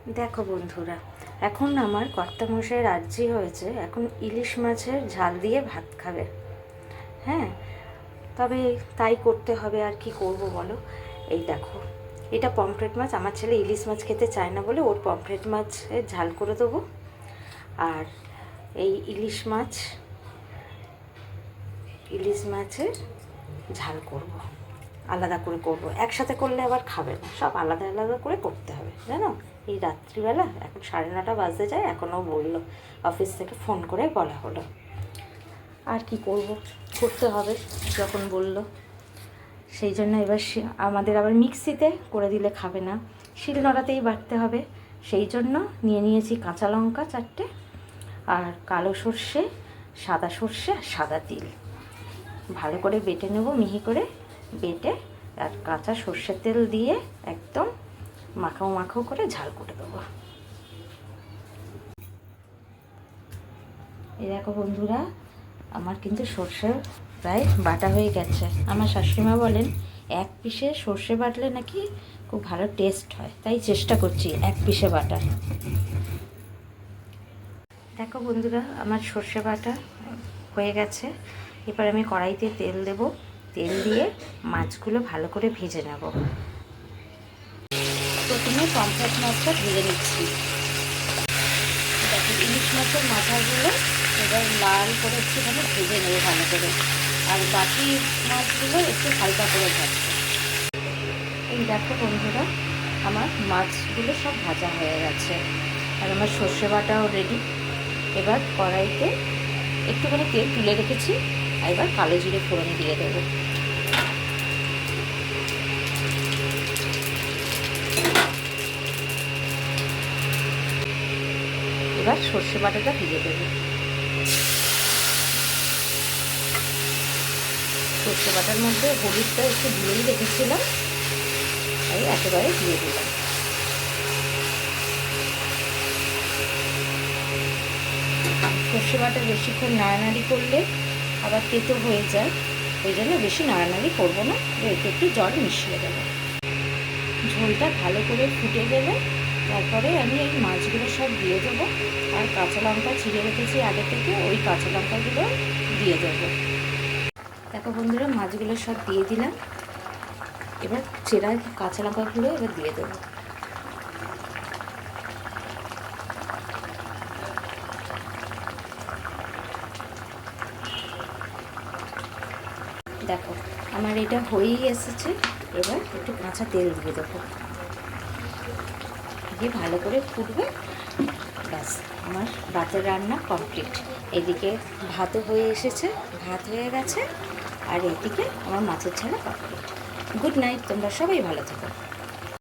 দেখো বন্ধুরা, এখন আমার কর্তামশাইয়ের আর্জি হয়েছে, এখন ইলিশ মাছের ঝাল দিয়ে ভাত খাবে। হ্যাঁ, তবে তাই করতে হবে, আর কি করব বলো। এই দেখো, এটা পমফ্রেট মাছ। আমার ছেলে ইলিশ মাছ খেতে চায় না বলে ওর পমফ্রেট মাছের ঝাল করে দেবো। আর এই ইলিশ মাছের ঝাল করব, আলাদা করে করব। একসাথে করলে আবার খাবে না, সব আলাদা আলাদা করে করতে হবে জানো। এই রাত্রিবেলা এখন 9:30 বাজতে যায়, এখনও বললো, অফিস থেকে ফোন করে বলা হলো। আর কি করব, করতে হবে যখন বলল। সেই জন্য এবার আমাদের আবার মিক্সিতে করে দিলে খাবে না, শিলনোড়াতেই বাটতে হবে। সেই জন্য নিয়ে নিয়েছি কাঁচা লঙ্কা 4টে, আর কালো সর্ষে, সাদা সর্ষে আর সাদা তিল ভালো করে বেটে নেব, মিহি করে বেটে, আর কাঁচা সর্ষের তেল দিয়ে একদম মাখাও মাখাও করে ঝাল করে দেবো। এই দেখো বন্ধুরা, আমার কিন্তু সর্ষে প্রায় বাটা হয়ে গেছে। আমার শাশুড়িমা বলেন এক পিসে সর্ষে বাটলে নাকি খুব ভালো টেস্ট হয়, তাই চেষ্টা করছি এক পিসে বাটার। দেখো বন্ধুরা, আমার সর্ষে বাটা হয়ে গেছে। এবার আমি কড়াইতে তেল দেব, তেল দিয়ে মাছগুলো ভালো করে ভেজে নেব। প্রথমে পমফ্রেট মাছটা ভেজে নিচ্ছি। দেখো, ইলিশ মাছের মাথাগুলো এবার লাল করে একটুখানি ভেজে নেব ভালো করে, আর বাকি মাছগুলো একটু হালকা করে ভাজবো। এই দেখো বন্ধুরা, আমার মাছগুলো সব ভাজা হয়ে গেছে, আর আমার সর্ষে বাটাও রেডি। এবার কড়াইতে একটুখানি তেল তুলে রেখেছি, আর এবার কালো জিরে ফোড়ন দিয়ে দেবো। এবার সর্ষে বাটাটা দিয়ে দেবো। সর্ষে বাটার মধ্যে হলুদটা একটু দিয়েই রেখেছিলাম, তাই একেবারে দিয়ে দিলাম। সর্ষে বাটা বেশিক্ষণ নাড়ানাড়ি করলে আবার তেতো হয়ে যায়, ওই জন্য বেশি নাড়ানাড়ি করবো না, একটু একটু জল মিশিয়ে দেবো। ঝোলটা ভালো করে ফুটে গেলে তারপরে আমি এই মাছগুলো সব দিয়ে দেবো, আর কাঁচা লঙ্কা ছিঁড়ে রেখেছি আগে থেকে, ওই কাঁচা লঙ্কাগুলো দিয়ে দেবো। দেখো বন্ধুরা, মাছগুলো সব দিয়ে দিলাম। এবার চেরা কাঁচা লঙ্কাগুলো এবার দিয়ে দেবো। দেখো, আমার এটা হয়েই এসেছে। এবার একটু কাঁচা তেল দিয়ে দেবো, দিয়ে ভালো করে ফুটবে। ব্যাস, আমার ভাতের রান্না কমপ্লিট। এদিকে ভাতও হয়ে এসেছে, ভাত হয়ে গেছে, আর এদিকে আমার মাছের ঝাল কমপ্লিট। গুড নাইট, তোমরা সবাই ভালো থেকো।